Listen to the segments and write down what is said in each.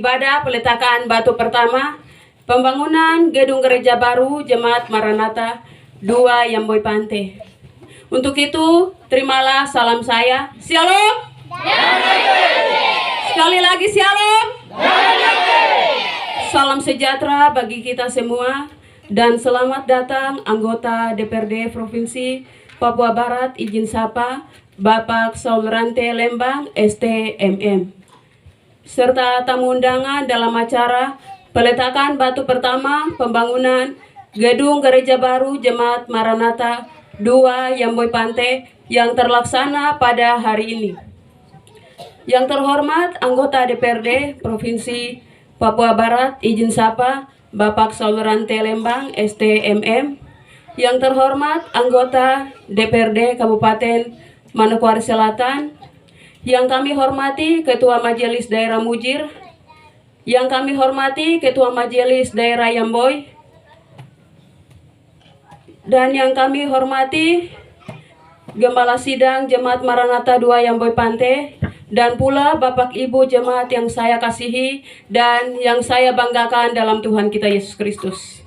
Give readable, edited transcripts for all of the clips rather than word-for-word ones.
ibadah peletakan batu pertama pembangunan gedung gereja baru Jemaat Maranatha 2 Yamboi Pante. Untuk itu, terimalah salam saya. Shalom. Sekali lagi shalom. Salam sejahtera bagi kita semua dan selamat datang anggota DPRD Provinsi Papua Barat. Izin sapa Bapak Saul Rante Lembang STMM serta tamu undangan dalam acara peletakan batu pertama pembangunan gedung gereja baru Jemaat Maranatha 2 Yamboi Pante yang terlaksana pada hari ini. Yang terhormat anggota DPRD Provinsi Papua Barat, izin sapa Bapak Saul Rante Lembang STMM. Yang terhormat anggota DPRD Kabupaten Manokwari Selatan. Yang kami hormati Ketua Majelis Daerah Mujir. Yang kami hormati Ketua Majelis Daerah Yamboi. Dan yang kami hormati Gembala Sidang Jemaat Maranatha 2 Yamboi Pante. Dan pula Bapak Ibu Jemaat yang saya kasihi dan yang saya banggakan dalam Tuhan kita Yesus Kristus.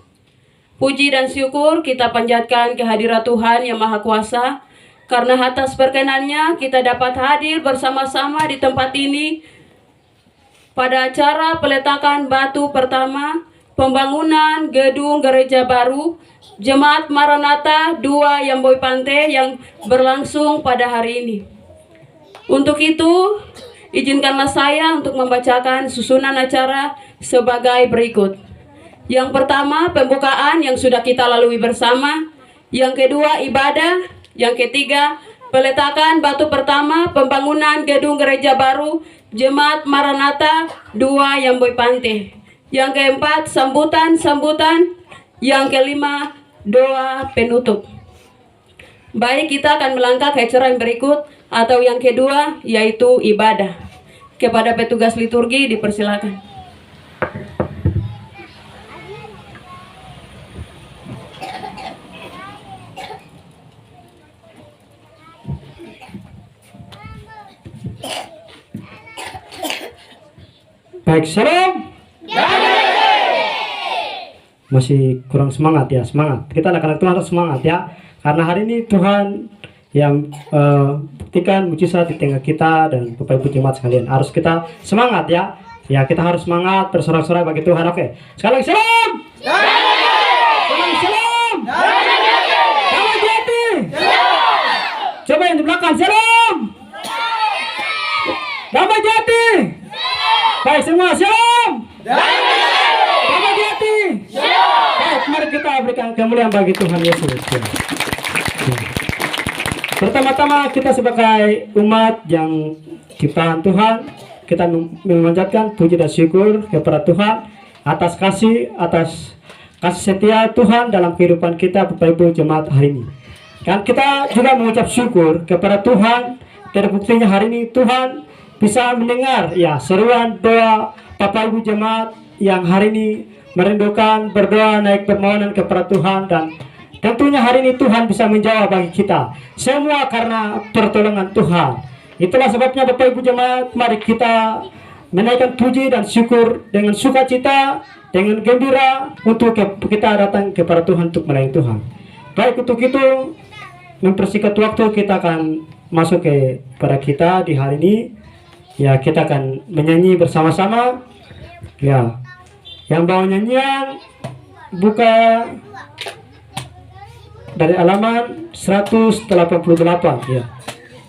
Puji dan syukur kita panjatkan kehadirat Tuhan yang Maha Kuasa, karena atas perkenannya kita dapat hadir bersama-sama di tempat ini pada acara peletakan batu pertama pembangunan gedung gereja baru Jemaat Maranatha 2 Yamboi Pante yang berlangsung pada hari ini. Untuk itu, izinkanlah saya untuk membacakan susunan acara sebagai berikut. Yang pertama, pembukaan yang sudah kita lalui bersama. Yang kedua, ibadah. Yang ketiga, peletakan batu pertama pembangunan gedung gereja baru Jemaat Maranatha 2 Yamboi Pante. Yang keempat, sambutan. Yang kelima, doa penutup. Baik, kita akan melangkah ke acara yang berikut atau yang kedua, yaitu ibadah. Kepada petugas liturgi dipersilakan. Baik, shalom. Masih kurang semangat ya, semangat. Kita anak-anak Tuhan harus semangat ya. Karena hari ini Tuhan yang buktikan mujizat di tengah kita dan Bapak Ibu jemaat sekalian. Harus kita semangat ya. Ya, kita harus semangat bersorak-sorai bagi Tuhan. Oke. Sekali lagi shalom. Shalom. Damai Jati. Coba yang di belakang shalom. Damai Jati. Baik semua shalom. Damai Jati. Baik, mari kita berikan kemuliaan bagi Tuhan Yesus. Pertama-tama kita sebagai umat yang ciptaan Tuhan, kita memanjatkan puji dan syukur kepada Tuhan atas kasih setia Tuhan dalam kehidupan kita Bapak Ibu jemaat hari ini. Dan kita juga mengucap syukur kepada Tuhan, terbuktinya hari ini Tuhan bisa mendengar ya seruan doa Bapak Ibu jemaat yang hari ini merindukan berdoa naik permohonan kepada Tuhan, dan tentunya hari ini Tuhan bisa menjawab bagi kita semua karena pertolongan Tuhan. Itulah sebabnya Bapak Ibu jemaat, mari kita menaikkan puji dan syukur dengan sukacita, dengan gembira untuk kita datang kepada Tuhan untuk melayani Tuhan. Baik, untuk itu mempersingkat waktu, kita akan masuk kepada kita di hari ini. Ya, kita akan menyanyi bersama-sama. Ya, yang bawa nyanyian buka dari halaman 188 ya.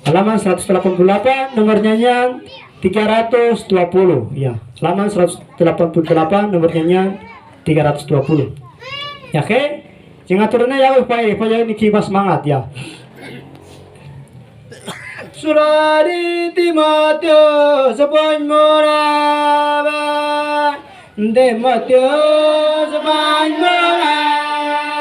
Halaman 188, nomor nyanyian 320 ya. Halaman 188, nomor nyanyian 320. Ya, oke. Jangan turunnya ya supaya ini kita semangat ya. Surah di Timotius sepoin moraba, Timotius sepoin moraba,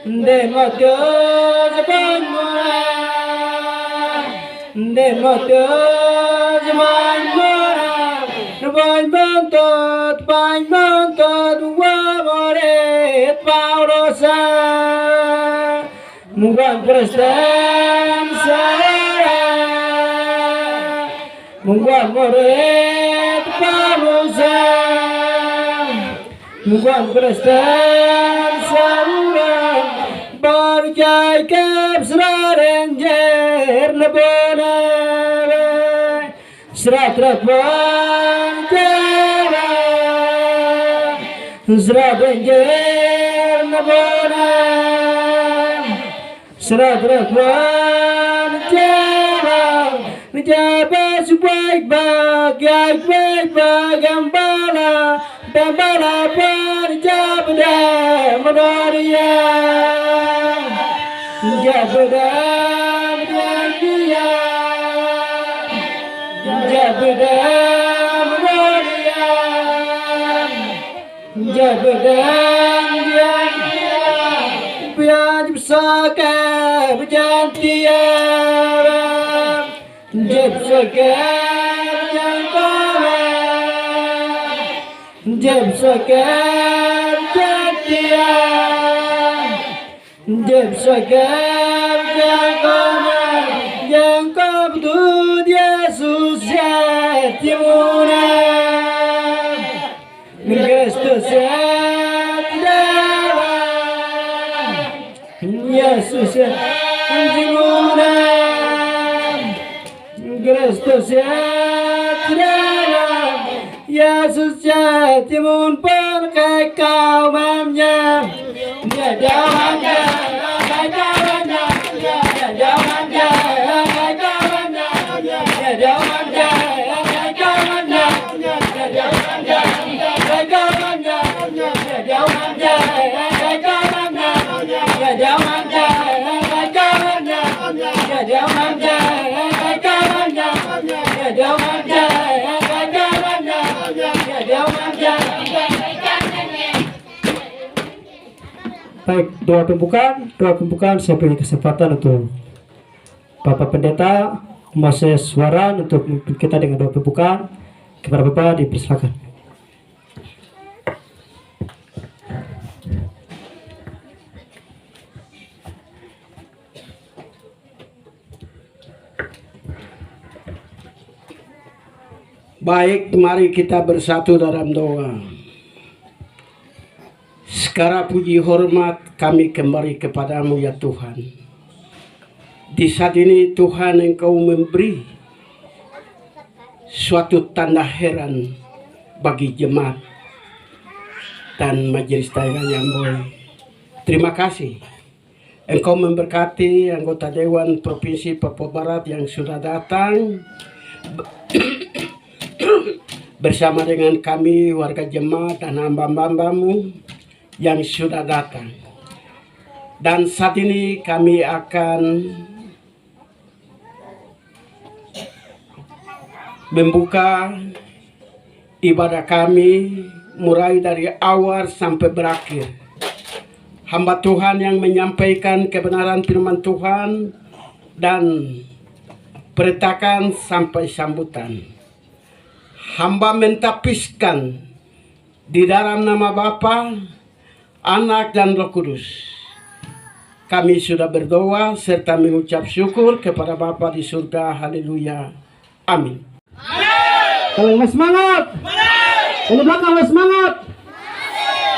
Timotius sepoin moraba, Timotius sepoin moraba, sepoin bentot dua murid Paulosa, mungkin Kristen saya. Membuat murid Paulus Mugon Kristen saluran Barjai kep serarenjer lebona Serat repon jera Serarenjer lebona Serat repon jera Menjabat sebaik gambala Gambala penjabda menaria Jabda menaria Jabda menaria Jabda menaria Biar bersaka berjantiara Jabsaka Jab sakar jatiya Jab sakar jangkama Jangkam dud Yesus jatimuna Kristus jatidara Yesus jatimuna Kristus jatidara Yesus jatimun perkai kau mamnya Dia jalannya Dia jalannya Dia jalannya Dia jalannya Dia jalannya Dia jalannya Dia jalannya Dia jalannya Dia jalannya Dia jalannya Dia jalannya Dia jalannya Dia jalannya Dia jalannya Dia jalannya Baik, doa pembukaan saya beri kesempatan untuk Bapak Pendeta Moses Waran untuk memimpin kita dengan doa pembukaan. Kepada Bapak dipersilakan. Baik, mari kita bersatu dalam doa. Sekarang puji hormat kami kembali kepadamu ya Tuhan. Di saat ini Tuhan Engkau memberi suatu tanda heran bagi jemaat dan majelis tayangan yang boleh. Terima kasih. Engkau memberkati anggota Dewan Provinsi Papua Barat yang sudah datang bersama dengan kami warga jemaat dan hamba-hambamu yang sudah datang. Dan saat ini kami akan membuka ibadah kami mulai dari awal sampai berakhir. Hamba Tuhan yang menyampaikan kebenaran firman Tuhan dan perintahkan sampai sambutan. Hamba mentapiskan di dalam nama Bapa, Anak dan Roh Kudus. Kami sudah berdoa serta mengucap syukur kepada Bapa di surga. Haleluya. Amin. Kalau masih semangat, ini belakang masih semangat.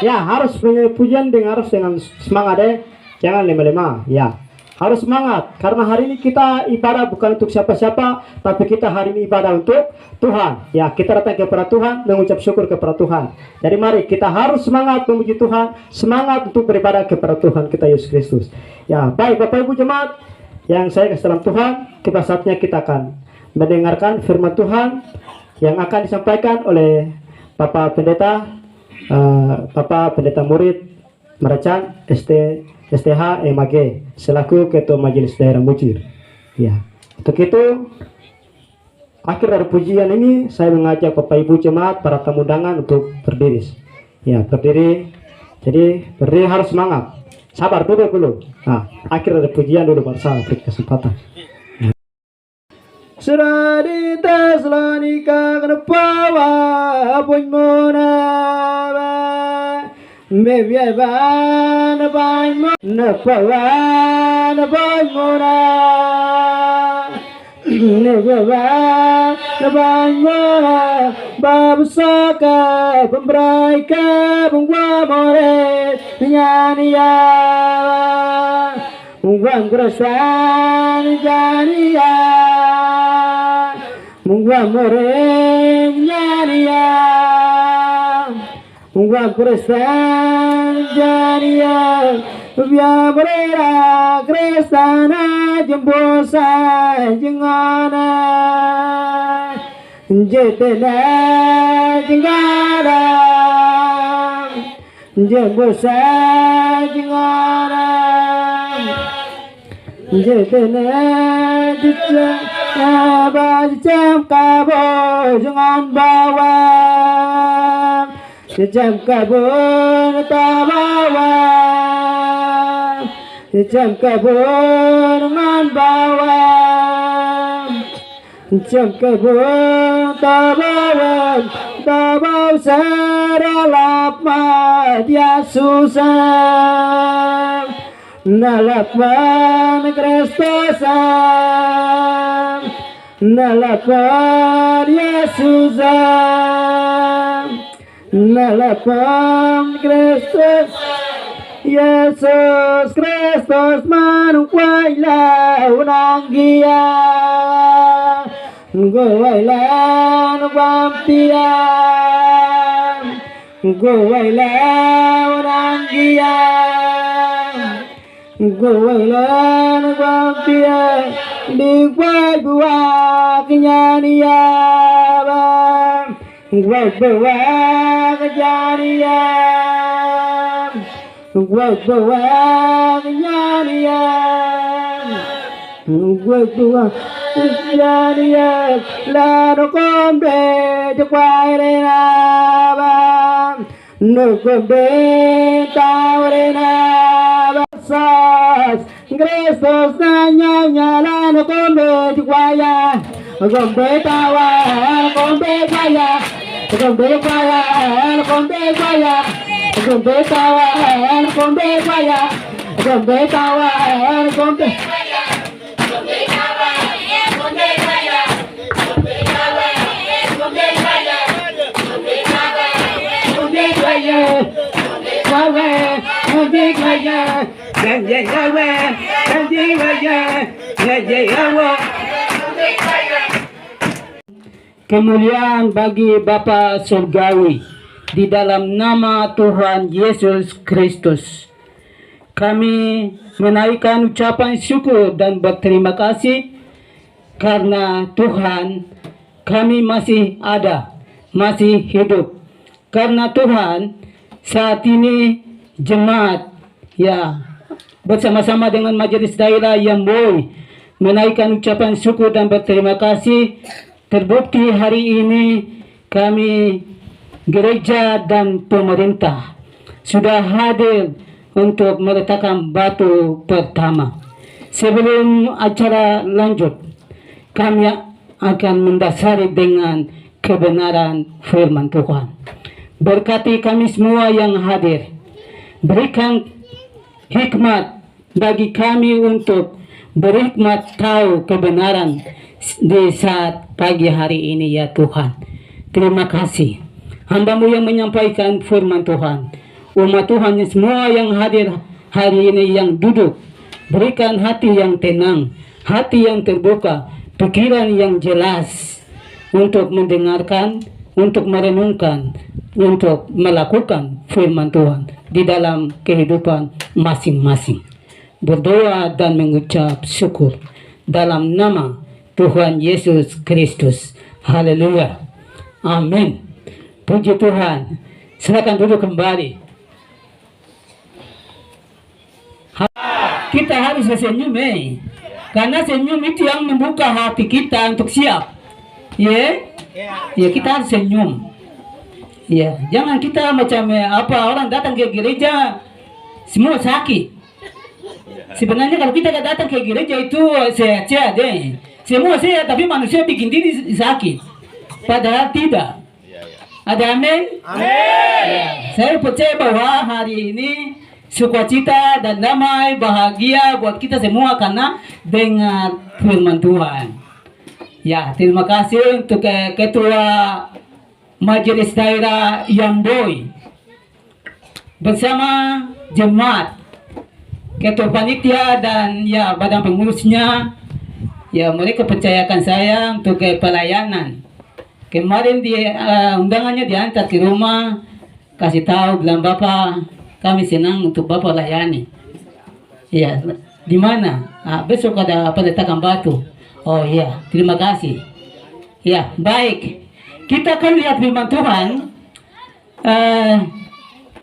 Ya, harus pujian harus dengan semangat deh. Jangan lemah-lemah. Ya, harus semangat. Karena hari ini kita ibadah bukan untuk siapa-siapa, tapi kita hari ini ibadah untuk Tuhan. Ya, kita datang kepada Tuhan, mengucap syukur kepada Tuhan. Jadi mari kita harus semangat memuji Tuhan, semangat untuk beribadah kepada Tuhan kita Yesus Kristus. Ya, baik Bapak Ibu jemaat yang saya kasih dalam Tuhan, kita saatnya kita akan mendengarkan firman Tuhan yang akan disampaikan oleh Bapak Pendeta, Bapak Pendeta Murid Meracan STH MAG selaku Ketua Majelis Daerah Mucir. Ya, untuk itu akhir dari pujian ini saya mengajak Bapak Ibu jemaat para tamu undangan untuk berdiri. Ya, berdiri. Jadi berdiri harus semangat. Sabar dulu. Nah, akhir dari pujian dulu baru saya beri kesempatan. Seradi Tesalonika kenepawa pun monaba mebiaban ban nepawa ban mona nepawa ban mona babusaka pembraika bungwa more nyania bungwa kurasan jania bungwa more nyania bungwa kurasan jania via brera kristana jembosa jengana jetena jengana jembosa jengana jetena jam kabo jangan bawa jam kabo tabawa jam kebun dengan bawang jam kebun tabau seralap dia susah nalapman Kristosan nalapman Yesusan nalapman Kristus Yesus Kristus manungkwailah unanggia ngwailah nubamtian ngwailah unanggia ngwailah nubamtian dikwai buah kenyanian ngwai buah kenyanian Gua nyarian gua nyarian la no kombe de kwairena ba no kombe taurena ba sas Kristus nanya nyala no kombe de kwaya kombe tawa kombe kwaya kombe kwaya kombe kwaya Gombe kawan, gombe kaya, gombe kawan, gombe kaya, gombe kawan, gombe kaya, gombe kawan, gombe kaya, gombe kawan, gombe kaya, kawan, gombe kaya, gombe kawan, gombe kaya, gombe kawan, gombe kaya. Kemuliaan bagi Bapa Surgawi di dalam nama Tuhan Yesus Kristus. Kami menaikkan ucapan syukur dan berterima kasih karena Tuhan kami masih ada, masih hidup. Karena Tuhan saat ini jemaat ya bersama-sama dengan majelis daerah yang boleh menaikkan ucapan syukur dan berterima kasih. Terbukti hari ini kami gereja dan pemerintah sudah hadir untuk meletakkan batu pertama. Sebelum acara lanjut, kami akan mendasari dengan kebenaran firman Tuhan. Berkati kami semua yang hadir. Berikan hikmat bagi kami untuk berhikmat tahu kebenaran di saat pagi hari ini ya Tuhan. Terima kasih. Hamba-Mu yang menyampaikan firman Tuhan, umat Tuhan semua yang hadir hari ini yang duduk, berikan hati yang tenang, hati yang terbuka, pikiran yang jelas untuk mendengarkan, untuk merenungkan, untuk melakukan firman Tuhan di dalam kehidupan masing-masing. Berdoa dan mengucap syukur dalam nama Tuhan Yesus Kristus. Haleluya. Amin. Puji Tuhan. Silakan duduk kembali. Kita harus senyum, karena senyum itu yang membuka hati kita untuk siap. Ya, kita harus senyum. Ya, jangan kita macam orang datang ke gereja semua sakit. Sebenarnya kalau kita datang ke gereja itu sehat-sehat deh. Semua sehat, tapi manusia bikin diri sakit. Padahal tidak. Ada amin? Amin. Ya, saya percaya bahwa hari ini sukacita dan damai bahagia buat kita semua karena dengar firman Tuhan. Ya, terima kasih untuk Ketua Majelis Daerah Yamboy bersama jemaat, ketua panitia dan ya badan pengurusnya, ya mereka percayakan saya untuk ke pelayanan. Kemarin undangannya diantar ke rumah, kasih tahu bilang Bapak kami senang untuk Bapak layani. Ya, di mana? Besok ada peletakan batu. Oh iya, terima kasih. Ya, baik. Kita akan lihat firman Tuhan.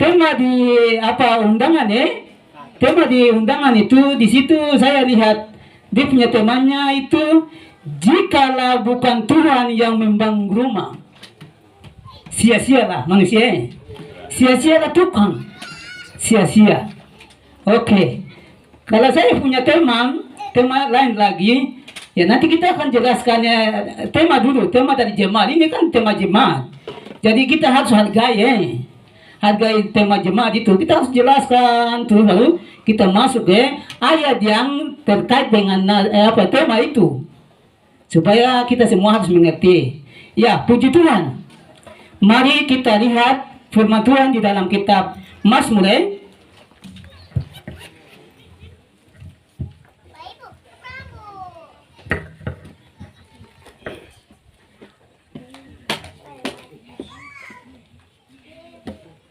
Tema di undangan tema di undangan itu, di situ saya lihat dia punya temanya itu, jikalau bukan Tuhan yang membangun rumah, sia-sialah manusia, sia-sialah tukang, sia-sia. Oke. Kalau saya punya tema lain lagi, ya nanti kita akan jelaskannya. Tema dulu, tema dari jemaat. Ini kan tema jemaat. Jadi kita harus hargai tema jemaat itu. Kita harus jelaskan tuh, lalu kita masuk ke ayat yang terkait dengan tema itu, supaya kita semua harus mengerti. Ya, puji Tuhan. Mari kita lihat firman Tuhan di dalam kitab Mazmur.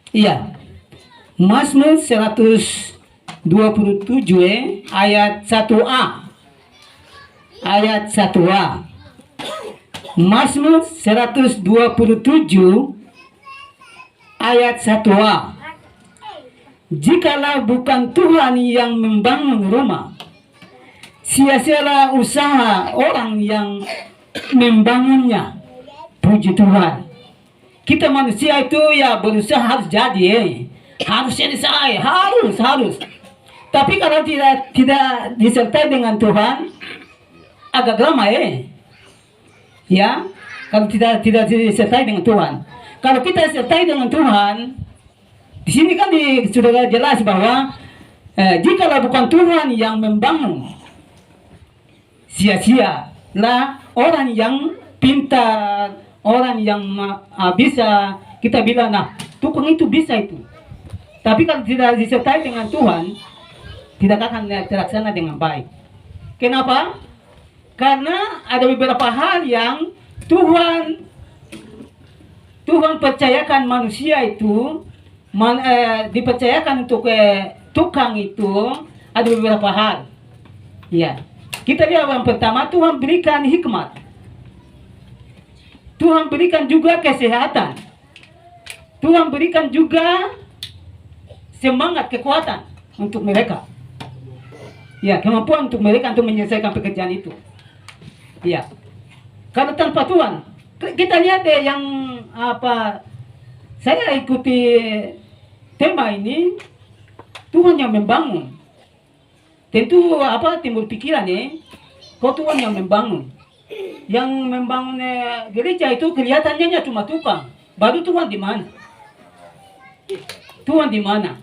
Iya, Mazmur 127 ayat 1a. Ayat 1a. Mazmur 127 ayat 1a. Jikalau bukan Tuhan yang membangun rumah, sia-sialah usaha orang yang membangunnya. Puji Tuhan. Kita manusia itu ya berusaha harus jadi, harus selesai, harus. Tapi kalau tidak disertai dengan Tuhan, agak lama ya. Kalau tidak disertai dengan Tuhan. Kalau kita disertai dengan Tuhan, di sini kan sudah jelas bahwa jikalau bukan Tuhan yang membangun, sia-sialah orang yang pintar, orang yang bisa kita bilang, nah tukang itu bisa itu. Tapi kalau tidak disertai dengan Tuhan, tidak akan terlaksana dengan baik. Kenapa? Karena ada beberapa hal yang Tuhan percayakan manusia itu, dipercayakan untuk tukang itu, ada beberapa hal. Ya, kita lihat yang pertama, Tuhan berikan hikmat. Tuhan berikan juga kesehatan. Tuhan berikan juga semangat, kekuatan untuk mereka. Ya, kemampuan untuk mereka untuk menyelesaikan pekerjaan itu. Ya. Kalau tanpa Tuhan, kita lihat yang saya ikuti tema ini, Tuhan yang membangun. Tentu timbul pikiran kok Tuhan yang membangun. Yang membangun gereja itu kelihatannya cuma tukang. Baru Tuhan di mana? Tuhan di mana?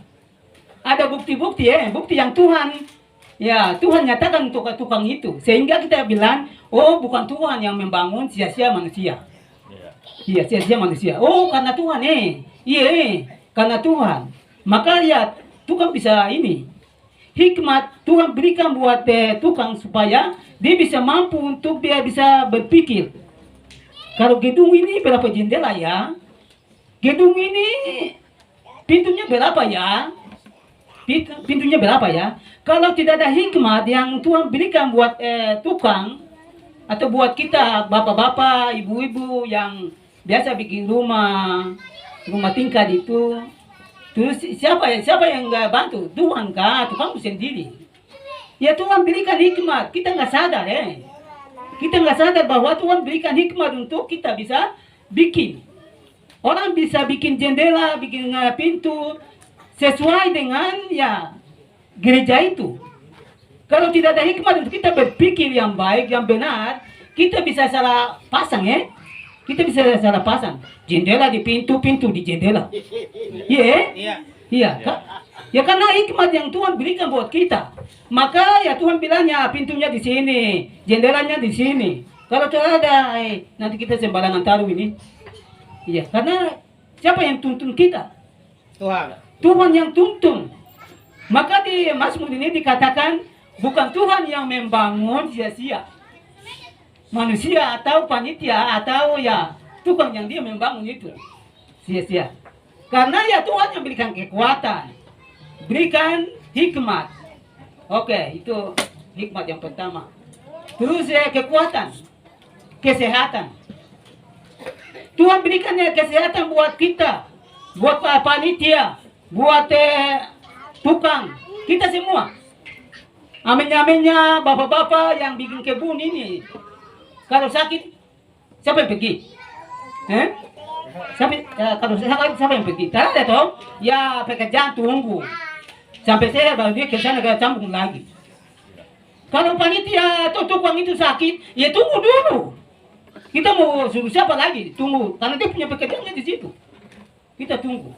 Ada bukti-bukti bukti yang Tuhan nyatakan untuk tukang itu. Sehingga kita bilang, oh bukan Tuhan yang membangun, sia-sia manusia. Iya, sia-sia manusia. Oh karena Tuhan iya, karena Tuhan. Maka ya tukang bisa ini. Hikmat Tuhan berikan buat tukang supaya dia bisa mampu untuk dia bisa berpikir. Kalau gedung ini berapa jendela ya? Gedung ini pintunya berapa ya? Pintunya berapa ya? Kalau tidak ada hikmat yang Tuhan berikan buat tukang atau buat kita bapak-bapak, ibu-ibu yang biasa bikin rumah tingkat itu, terus siapa yang nggak bantu? Tuhan kah? Tuhan sendiri. Ya Tuhan berikan hikmat, kita nggak sadar Kita nggak sadar bahwa Tuhan berikan hikmat untuk kita bisa bikin. Orang bisa bikin jendela, bikin pintu sesuai dengan gereja itu. Kalau tidak ada hikmat untuk kita berpikir yang baik, yang benar, kita bisa salah pasang Kita bisa salah pasang jendela di pintu, pintu di jendela. Iya. Ya karena hikmat yang Tuhan berikan buat kita. Maka ya Tuhan bilangnya pintunya di sini, jendelanya di sini. Kalau tidak ada, nanti kita sembarangan taruh ini. Iya, karena siapa yang tuntun kita? Tuhan. Tuhan yang tuntun. Maka di Mazmur ini dikatakan bukan Tuhan yang membangun sia-sia. Manusia atau panitia atau ya tukang yang dia membangun itu sia-sia. Karena ya Tuhan yang berikan kekuatan, berikan hikmat. Oke, itu hikmat yang pertama. Terus kekuatan, kesehatan. Tuhan berikan kesehatan buat kita, buat panitia, buat tukang, kita semua. Aminnya bapak-bapak yang bikin kebun ini, kalau sakit, siapa yang pergi? Kalau sakit, siapa yang pergi? Tak ada toh? Ya pekerjaan tunggu. Sampai saya baru dia ke sana ke sambung lagi. Kalau panitia atau tukang itu sakit, ya tunggu dulu. Kita mau suruh siapa lagi? Tunggu, karena dia punya pekerjaannya di situ. Kita tunggu.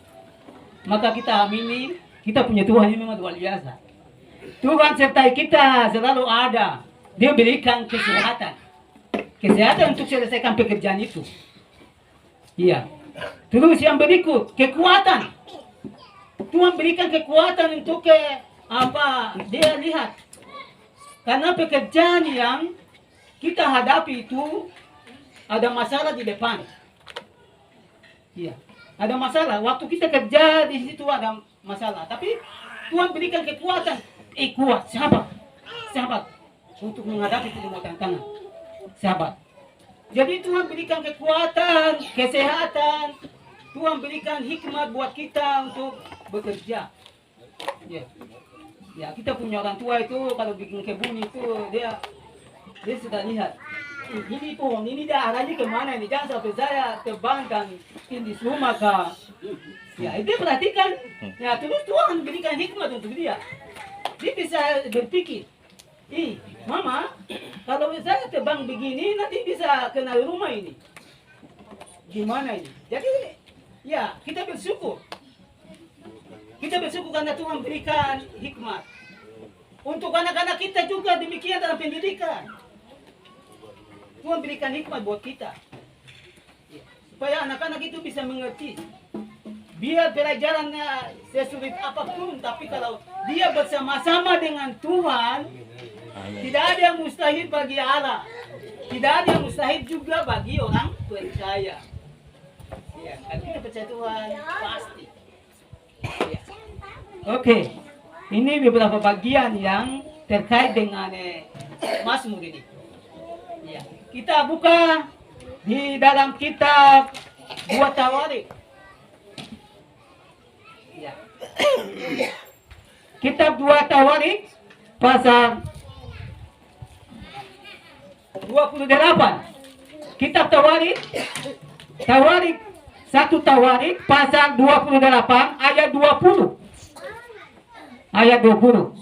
Maka kita amini, kita punya Tuhan yang memang luar biasa. Tuhan sertai kita selalu ada. Dia berikan kesehatan. Kesehatan untuk selesaikan pekerjaan itu. Iya. Terus yang berikut, kekuatan. Tuhan berikan kekuatan untuk dia lihat. Karena pekerjaan yang kita hadapi itu ada masalah di depan. Iya. Ada masalah. Waktu kita kerja di situ ada masalah. Tapi Tuhan berikan kekuatan. Kuat, sahabat. Sahabat. Untuk menghadapi semua tantangan. Sahabat. Jadi Tuhan berikan kekuatan, kesehatan. Tuhan berikan hikmat buat kita untuk bekerja. Ya. Ya, kita punya orang tua itu kalau bikin kebun itu dia sudah lihat. Ini pohon ini dah arahnya kemana ini? Jangan sampai saya tebang dan tindis rumah kah? Ya, itu perhatikan. Ya, terus Tuhan berikan hikmat untuk dia. Dia bisa berpikir, mama, kalau saya tebang begini nanti bisa kena rumah ini. Gimana ini? Jadi, ya kita bersyukur. Kita bersyukur karena Tuhan berikan hikmat. Untuk anak-anak kita juga demikian dalam pendidikan. Tuhan berikan hikmat buat kita. Supaya anak-anak itu bisa mengerti. Biar pelajarannya sesulit apapun, tapi kalau dia bersama-sama dengan Tuhan, tidak ada yang mustahil bagi Allah. Tidak ada yang mustahil juga bagi orang percaya. Ya, kalau kita percaya Tuhan, pasti. Ya. Oke, ini beberapa bagian yang terkait dengan Mazmur ini. Ya. Kita buka di dalam kitab 2 Tawarik. Ya. Kitab 2 Tawarik pasal 28. Kitab Tawarik 1 Tawarik pasal 28 ayat 20. Ayat 20.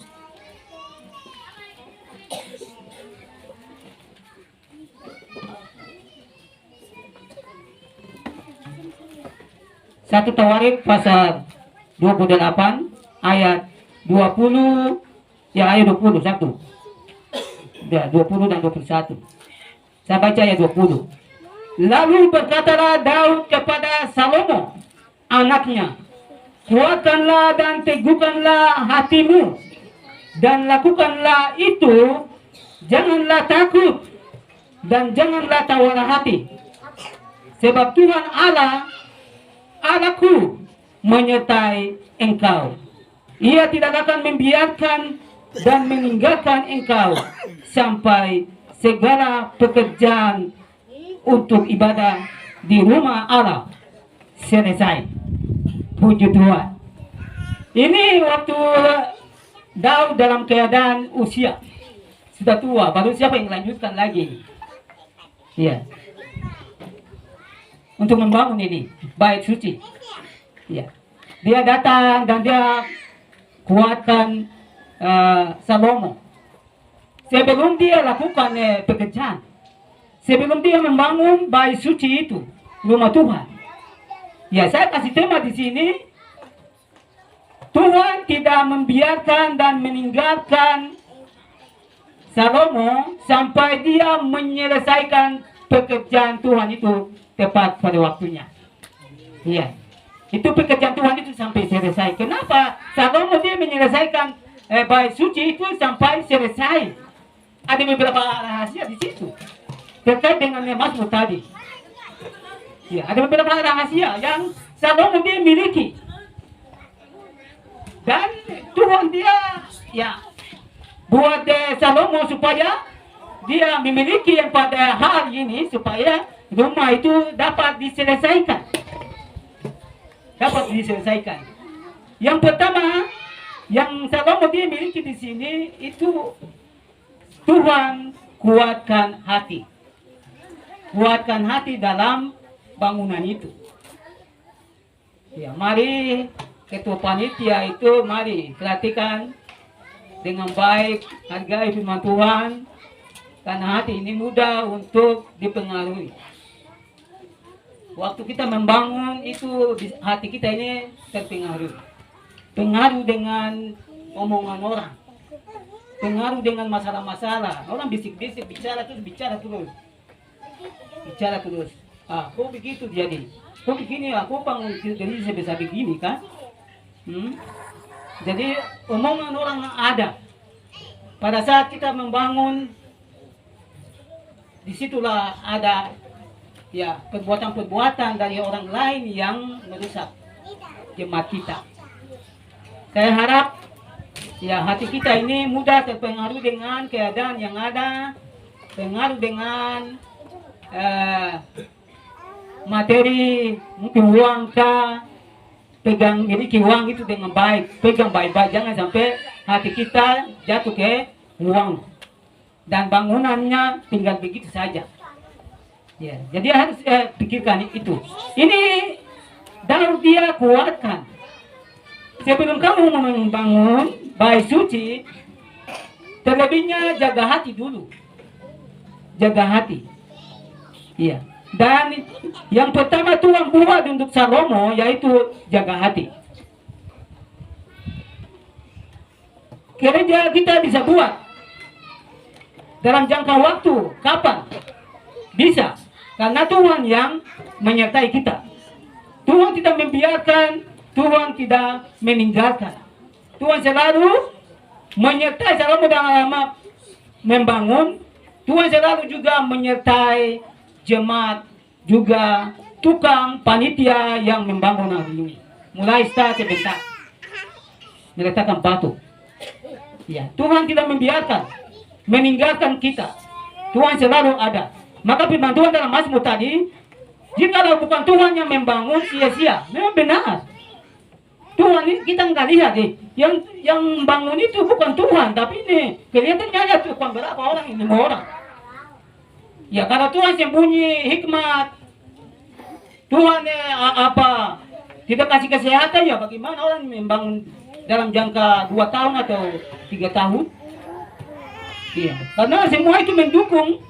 Satu Tawarik pasal 28 ayat 20 ya ayat 21. Ya, 20 dan 21. Saya baca ayat 20. Lalu berkatalah Daud kepada Salomo anaknya, kuatkanlah dan teguhkanlah hatimu dan lakukanlah itu, janganlah takut dan janganlah tawar hati, sebab Tuhan Allahku menyertai engkau. Ia tidak akan membiarkan dan meninggalkan engkau sampai segala pekerjaan untuk ibadah di rumah Allah selesai. Puji Tuhan. Ini waktu Daud dalam keadaan usia sudah tua, baru siapa yang melanjutkan lagi? Ya. Untuk membangun ini bait suci. Ya. Dia datang dan dia kuatkan Salomo. Sebelum dia lakukan pekerjaan, sebelum dia membangun bait suci itu, rumah Tuhan. Ya, saya kasih tema di sini. Tuhan tidak membiarkan dan meninggalkan Salomo sampai dia menyelesaikan pekerjaan Tuhan itu tepat pada waktunya. Iya. Itu pekerjaan Tuhan itu sampai selesai. Kenapa? Salomo dia menyelesaikan bait suci itu sampai selesai. Ada beberapa rahasia di situ terkait dengan Mazmur tadi. Ya, ada beberapa rahasia yang Salomo dia miliki. Dan Tuhan dia ya buat Salomo supaya dia memiliki yang pada hari ini supaya rumah itu dapat diselesaikan. Dapat diselesaikan. Yang pertama yang Salomo dia miliki di sini itu Tuhan kuatkan hati. Kuatkan hati dalam bangunan itu. Ya, mari ketua panitia itu mari perhatikan dengan baik, hargai firman Tuhan, karena hati ini mudah untuk dipengaruhi. Waktu kita membangun itu hati kita ini terpengaruh. Pengaruh dengan omongan orang. Pengaruh dengan masalah-masalah. Orang bisik-bisik, bicara terus. Bicara terus. Ah, kok begitu jadi? Kok begini? Aku bangun jadi sebesar begini kan? Jadi omongan orang ada. Pada saat kita membangun, disitulah ada ya perbuatan-perbuatan dari orang lain yang merusak jemaat kita. Saya harap ya hati kita ini mudah terpengaruh dengan keadaan yang ada, pengaruh dengan materi, mungkin uang kah, miliki uang itu dengan baik, pegang baik-baik, jangan sampai hati kita jatuh ke uang dan bangunannya tinggal begitu saja. Ya, jadi harus pikirkan itu. Ini dan dia kuatkan. Sebelum kamu membangun bait suci, terlebihnya jaga hati dulu. Jaga hati. Iya. Dan yang pertama Tuhan buat untuk Salomo yaitu jaga hati. Gereja kita bisa buat dalam jangka waktu kapan? Bisa. Karena Tuhan yang menyertai kita. Tuhan tidak membiarkan, Tuhan tidak meninggalkan. Tuhan selalu menyertai Salomo dalam membangun. Tuhan selalu juga menyertai jemaat, juga tukang panitia yang membangun hari ini. Mulai start sebentar meletakkan batu. Ya, Tuhan tidak membiarkan, meninggalkan kita. Tuhan selalu ada. Maka firman Tuhan dalam Mazmur tadi, jikalau bukan Tuhan yang membangun, sia-sia. Memang benar. Tuhan ini kita nggak lihat yang bangun itu bukan Tuhan, tapi ini kelihatannya ada Tuhan berapa orang, 5 orang. Ya kalau Tuhan sembunyi hikmat, Tuhan apa tidak kasih kesehatan, ya bagaimana orang membangun dalam jangka 2 tahun atau 3 tahun? Iya, karena semua itu mendukung.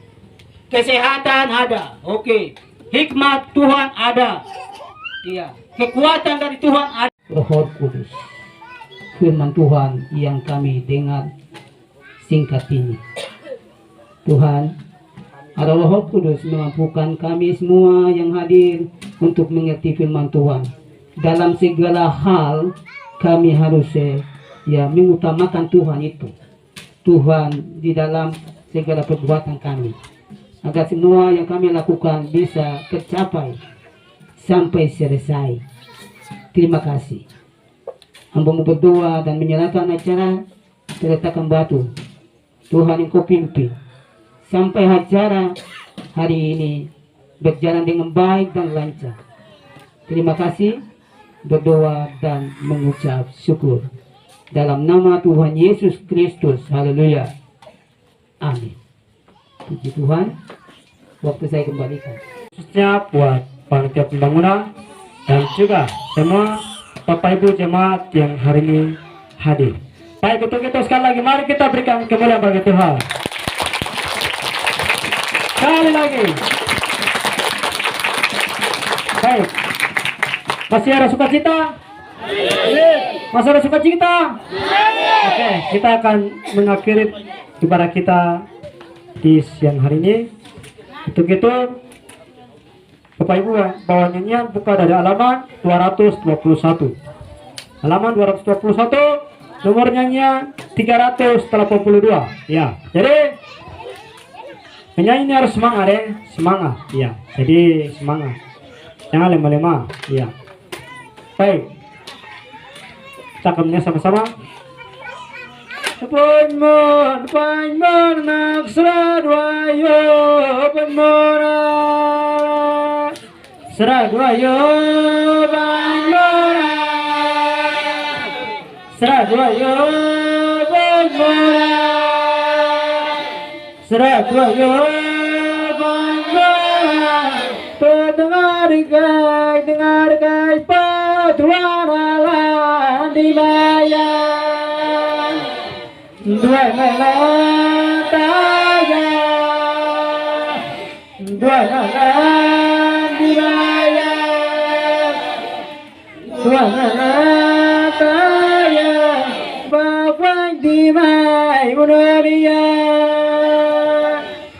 Kesehatan ada, oke. Hikmat Tuhan ada, iya. Kekuatan dari Tuhan ada. Roh Kudus, firman Tuhan yang kami dengar singkat ini. Tuhan, ada Roh Kudus memampukan kami semua yang hadir untuk mengerti firman Tuhan. Dalam segala hal kami harus ya mengutamakan Tuhan itu. Tuhan di dalam segala perbuatan kami. Agar semua yang kami lakukan bisa tercapai sampai selesai. Terima kasih. Hamba-Mu berdoa dan menyerahkan acara terletakkan batu. Tuhan yang Kau pimpin sampai acara hari ini berjalan dengan baik dan lancar. Terima kasih, berdoa dan mengucap syukur dalam nama Tuhan Yesus Kristus. Haleluya. Amin. Puji Tuhan. Waktu saya kembalikan. Khususnya buat panitia pembangunan dan juga semua Bapak Ibu jemaat yang hari ini hadir. Baik, untuk itu sekali lagi mari kita berikan kemuliaan bagi Tuhan. Sekali lagi. Baik. Masih ada sukacita? Masih ada sukacita? Oke, kita akan mengakhiri ibadah kita di siang hari ini. Untuk itu Bapak Ibu bawa nyanyian buka dari halaman 221. Halaman 221, nomor nyanyian 382. Ya, jadi penyanyi ini harus semangat deh, semangat. Ya, jadi semangat. Jangan lemah-lemah. Ya. Baik. Kita akan sama-sama. Panmon nak seradwayo, panmon seradwayo, panmon seradwayo, panmon seradwayo, panmon. Dengar gai patuan alam dibayar. Dua taya, dua dibayar, dua taya, bapak dimai mulia,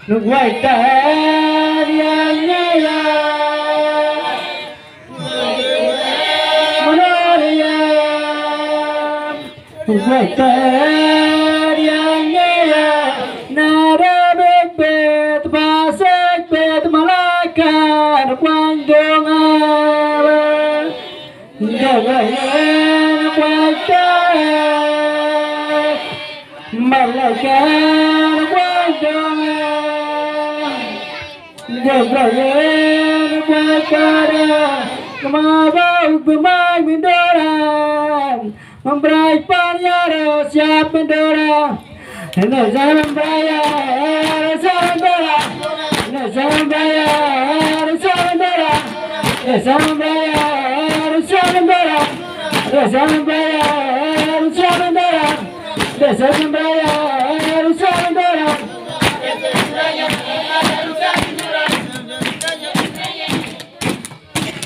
nuai taya nyala, mulia, nuai taya. Membrai panyara siap mendora, jangan bayar, jangan bayar, jangan bayar, jangan bayar, jangan bayar, jangan bayar, jangan bayar, jangan bayar, jangan bayar, jangan bayar.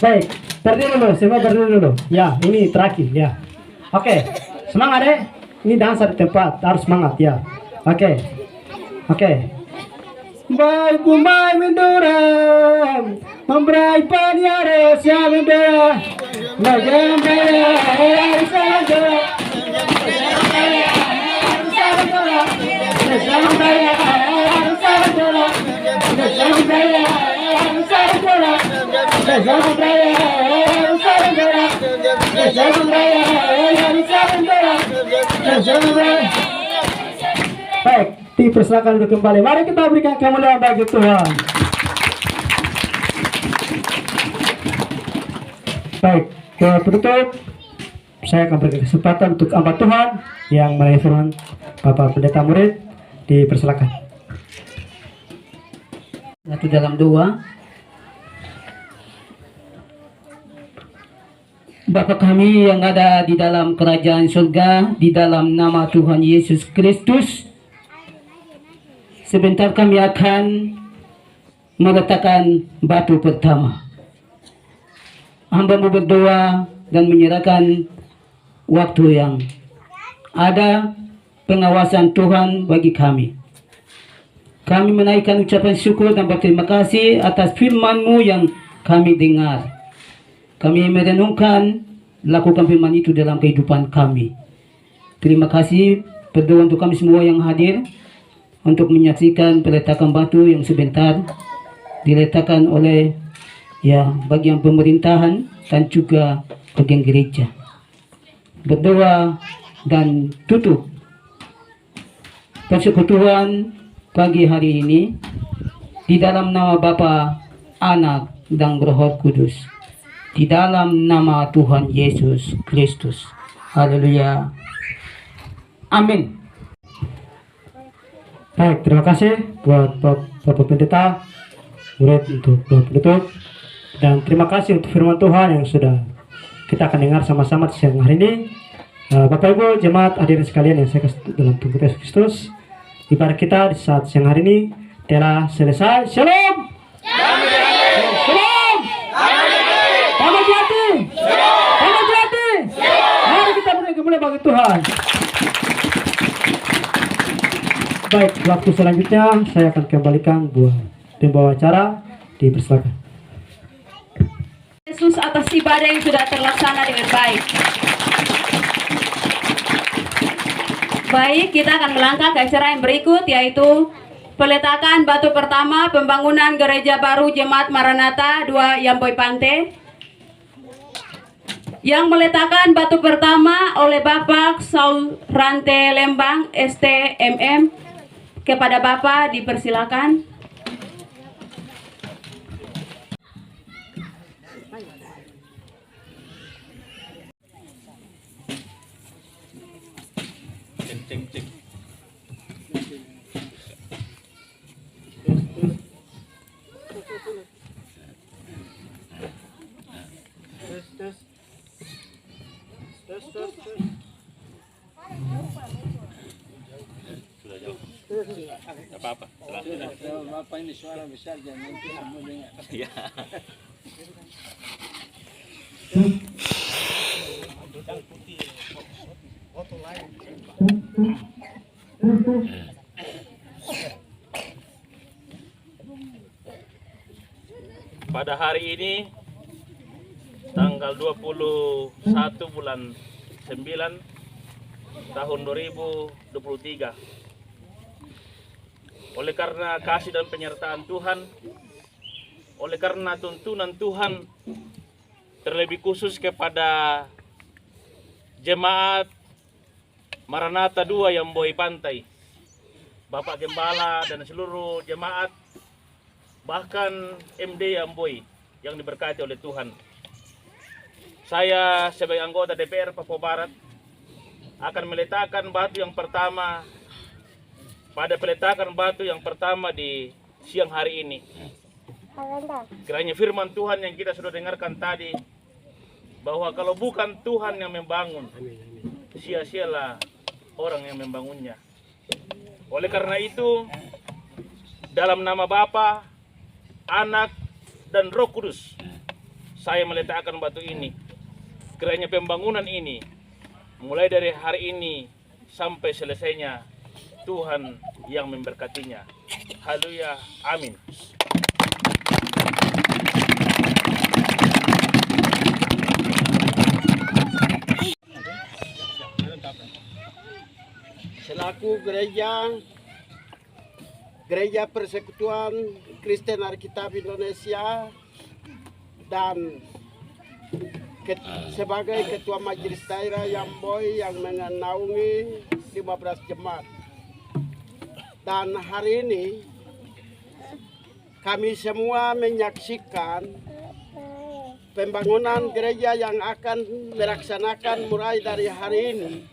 Baik, berdiri dulu, semua berdiri dulu. Ya, ini terakhir ya. Oke, semangat deh. Ini dansa di tempat, harus semangat ya. Oke. Baik kumai mendoram, membrai panyara siap mendora. Jangan bayar, jangan bayar, jangan bayar, jangan bayar, jangan bayar, jangan bayar, jangan bayar, jangan bayar. Baik, dipersilakan untuk kembali. Mari kita berikan kemuliaan bagi Tuhan. Baik, ke penutup saya akan berikan kesempatan untuk hamba Tuhan yang melayani firman Bapak Pendeta Murid. Dipersilakan. Satu dalam doa. Bapa kami yang ada di dalam kerajaan surga, di dalam nama Tuhan Yesus Kristus, sebentar kami akan meletakkan batu pertama. Hamba-Mu berdoa dan menyerahkan waktu yang ada pengawasan Tuhan bagi kami. Kami menaikkan ucapan syukur dan berterima kasih atas firman-Mu yang kami dengar. Kami merenungkan, lakukan firman itu dalam kehidupan kami. Terima kasih, berdoa untuk kami semua yang hadir untuk menyaksikan peletakan batu yang sebentar diletakkan oleh bagian pemerintahan dan juga bagian gereja. Berdoa dan tutup persekutuan pagi hari ini di dalam nama Bapa, Anak, dan Roh Kudus. Di dalam nama Tuhan Yesus Kristus. Haleluya. Amin. Baik, terima kasih buat Bapak Pendeta Murid untuk doa penutup. Dan terima kasih untuk firman Tuhan yang sudah kita akan dengar sama-sama siang hari ini. Bapak Ibu jemaat hadirin sekalian yang saya kasih dalam Tuhan Yesus Kristus, ibadah kita di saat siang hari ini telah selesai. Shalom. Shalom. Selamat hati. Selamat hati. Mari kita beri kemuliaan bagi Tuhan. Baik, waktu selanjutnya saya akan kembalikan buat pembawa acara. Dipersilakan. Yesus atas ibadah yang sudah terlaksana dengan baik. Baik, kita akan melangkah ke acara yang berikut, yaitu peletakan batu pertama pembangunan gereja baru Jemaat Maranatha 2 Yamboi Pante. Yang meletakkan batu pertama oleh Bapak Saul Rante Lembang STMM. Kepada Bapak dipersilakan. Bapak ini suara besar jangan nanti semua dengar. Ya. Pada hari ini tanggal 21 bulan 9 tahun 2023, oleh karena kasih dan penyertaan Tuhan, oleh karena tuntunan Tuhan, terlebih khusus kepada Jemaat Maranatha 2 Yamboi Pantai, Bapak Gembala dan seluruh jemaat, bahkan MD Yamboi yang diberkati oleh Tuhan. Saya sebagai anggota DPR Papua Barat akan meletakkan batu yang pertama pada peletakan batu yang pertama di siang hari ini. Kiranya firman Tuhan yang kita sudah dengarkan tadi, bahwa kalau bukan Tuhan yang membangun, sia-sialah orang yang membangunnya. Oleh karena itu, dalam nama Bapa, Anak, dan Roh Kudus, saya meletakkan batu ini. Kiranya pembangunan ini, mulai dari hari ini sampai selesainya, Tuhan yang memberkatinya. Haleluya, amin. Selaku Gereja Persekutuan Kristen Alkitab Indonesia dan sebagai Ketua Majelis Daerah Yamboi yang menaungi 15 jemaat. Dan hari ini kami semua menyaksikan pembangunan gereja yang akan melaksanakan mulai dari hari ini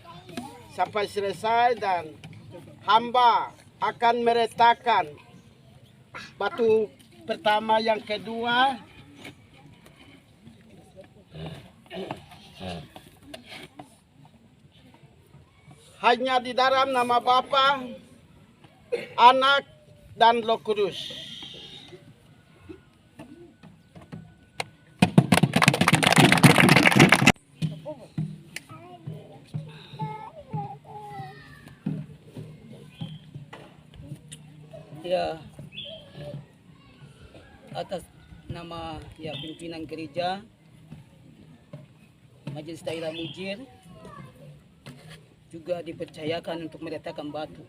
sampai selesai, dan hamba akan meletakkan batu pertama, yang kedua, hanya di dalam nama Bapa, Anak, dan Roh Kudus. Ya, atas nama pimpinan gereja Majelis Daerah Mujir juga dipercayakan untuk meletakkan batu.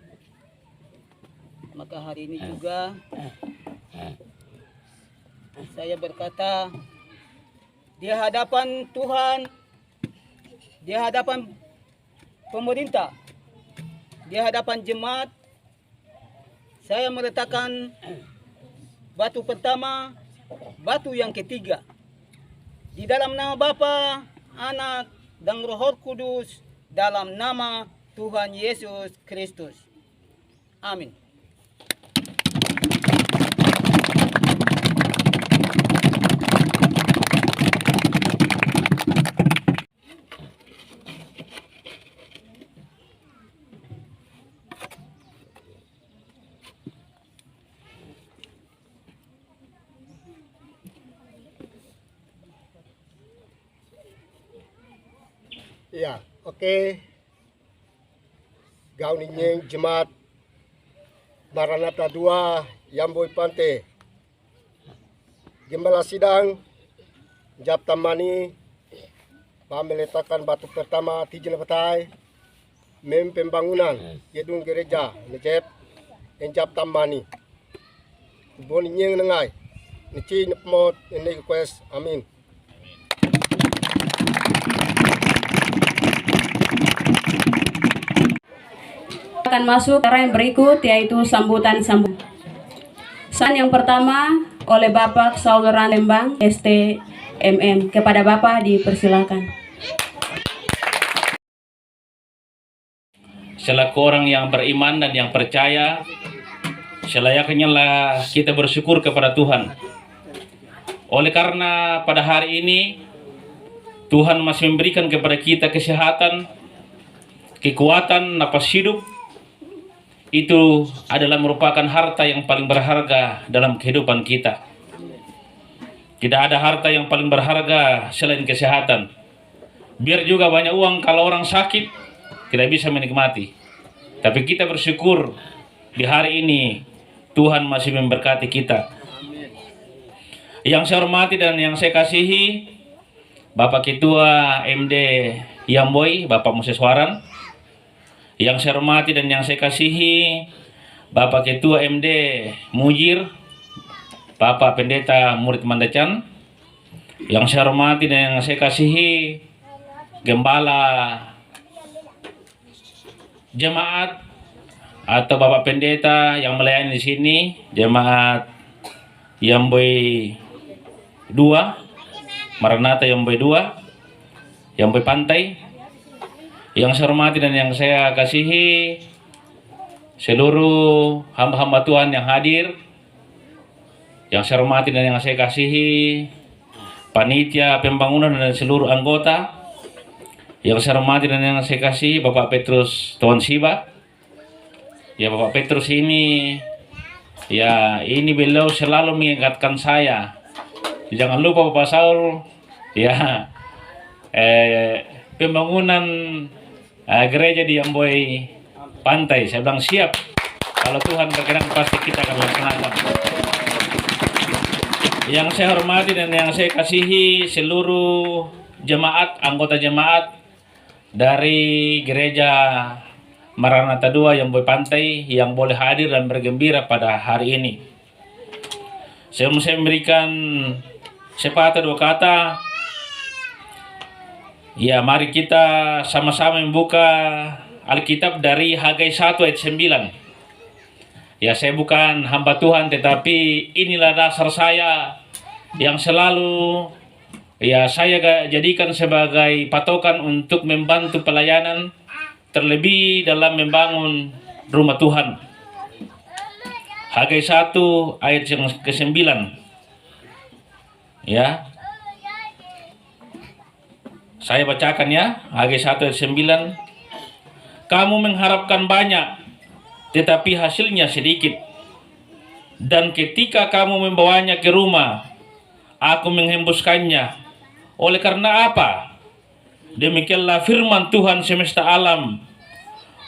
Maka hari ini juga saya berkata di hadapan Tuhan, di hadapan pemerintah, di hadapan jemaat, saya meletakkan batu pertama, batu yang ketiga. Di dalam nama Bapa, Anak, dan Roh Kudus, dalam nama Tuhan Yesus Kristus. Amin. Ya, oke. Gaun ini Jemaat Maranatha 2 Yamboi Pante. Gembala sidang Jab Tamani, meletakkan batu pertama Tijil Batai, pembangunan gedung gereja Nejep, Jab Tamani. Bon nyeng nengai, nici nepmot ini request, amin. Akan masuk cara yang berikut, yaitu sambutan. Yang pertama oleh Bapak Sauleran Lembang STMM. Kepada Bapak dipersilakan. Selaku orang yang beriman dan yang percaya, selayaknya lah kita bersyukur kepada Tuhan. Oleh karena pada hari ini Tuhan masih memberikan kepada kita kesehatan, kekuatan, napas hidup. Itu adalah merupakan harta yang paling berharga dalam kehidupan kita. Tidak ada harta yang paling berharga selain kesehatan. Biar juga banyak uang, kalau orang sakit tidak bisa menikmati. Tapi kita bersyukur di hari ini Tuhan masih memberkati kita. Yang saya hormati dan yang saya kasihi Bapak Ketua MD Yamboy, Bapak Moses Waran. Yang saya hormati dan yang saya kasihi Bapak Ketua MD Mujir, Bapak Pendeta Murid Mandacan. Yang saya hormati dan yang saya kasihi Gembala Jemaat atau Bapak Pendeta yang melayani di sini, Jemaat Yamboy 2, Maranatha Yamboy 2, Yamboy Pantai. Yang saya hormati dan yang saya kasihi seluruh hamba-hamba Tuhan yang hadir. Yang saya hormati dan yang saya kasihi panitia pembangunan dan seluruh anggota. Yang saya hormati dan yang saya kasihi Bapak Petrus Tuan Siba. Ya, Bapak Petrus ini, ya ini beliau selalu mengingatkan saya. Jangan lupa Bapak Saul, ya pembangunan gereja di Yamboy Pantai. Saya bilang siap, kalau Tuhan berkenan pasti kita akan laksanakan. Yang saya hormati dan yang saya kasihi seluruh jemaat, anggota jemaat dari gereja Maranatha 2 Yamboy Pantai yang boleh hadir dan bergembira pada hari ini. Saya memberikan sepatah dua kata. Ya, mari kita sama-sama membuka Alkitab dari Hagai 1 ayat 9. Ya, saya bukan hamba Tuhan, tetapi inilah dasar saya yang selalu saya jadikan sebagai patokan untuk membantu pelayanan, terlebih dalam membangun rumah Tuhan. Hagai 1 ayat yang ke-9. Ya, saya bacakan ya, Hagai 1 ayat 9. Kamu mengharapkan banyak, tetapi hasilnya sedikit. Dan ketika kamu membawanya ke rumah, aku menghembuskannya. Oleh karena apa? Demikianlah firman Tuhan semesta alam.